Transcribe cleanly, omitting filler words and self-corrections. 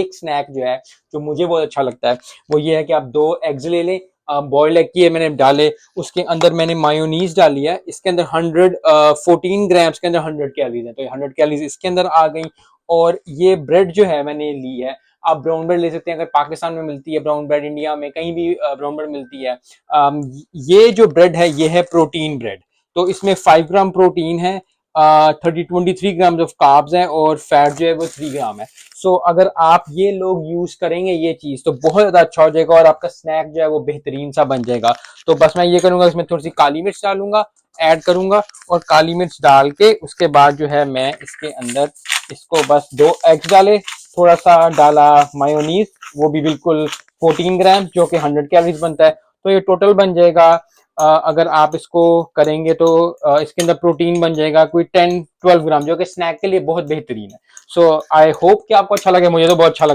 एक स्नैक जो है जो मुझे बहुत अच्छा लगता है वो ये है कि आप 2 एग्स ले लें, बॉइल्ड एग की मैंने डाले, उसके अंदर मैंने मायोनीज डाली है, इसके अंदर 14 ग्राम्स के अंदर 100 कैलोरीज है, तो 100 कैलोरीज इसके अंदर आ गई। और ये ब्रेड जो है मैंने ली है, आप ब्राउन ब्रेड ले सकते हैं, अगर पाकिस्तान में मिलती है ब्राउन ब्रेड, इंडिया में कहीं भी ब्राउन ब्रेड मिलती है। ये जो ब्रेड है ये है प्रोटीन ब्रेड, तो इसमें 5 ग्राम प्रोटीन है, 23 ग्राम ऑफ कार्ब्स है, और फैट जो है वो 3 ग्राम है। सो अगर आप ये लोग यूज करेंगे ये चीज तो बहुत ज्यादा अच्छा हो जाएगा और आपका स्नैक जो है वो बेहतरीन सा बन जाएगा। तो बस मैं ये करूंगा, इसमें थोड़ी सी काली मिर्च डालूंगा, ऐड करूंगा, और काली मिर्च डाल के उसके बाद जो है मैं इसके अंदर इसको बस 2 एग्स डाले, थोड़ा सा डाला मायोनीज, वो भी बिल्कुल 14 ग्राम, जो कि 100 कैलोरीज बनता है। तो ये टोटल बन जाएगा, अगर आप इसको करेंगे तो इसके अंदर प्रोटीन बन जाएगा कोई 10-12 ग्राम, जो कि स्नैक के लिए बहुत बेहतरीन है। सो आई होप कि आपको अच्छा लगे, मुझे तो बहुत अच्छा लगा।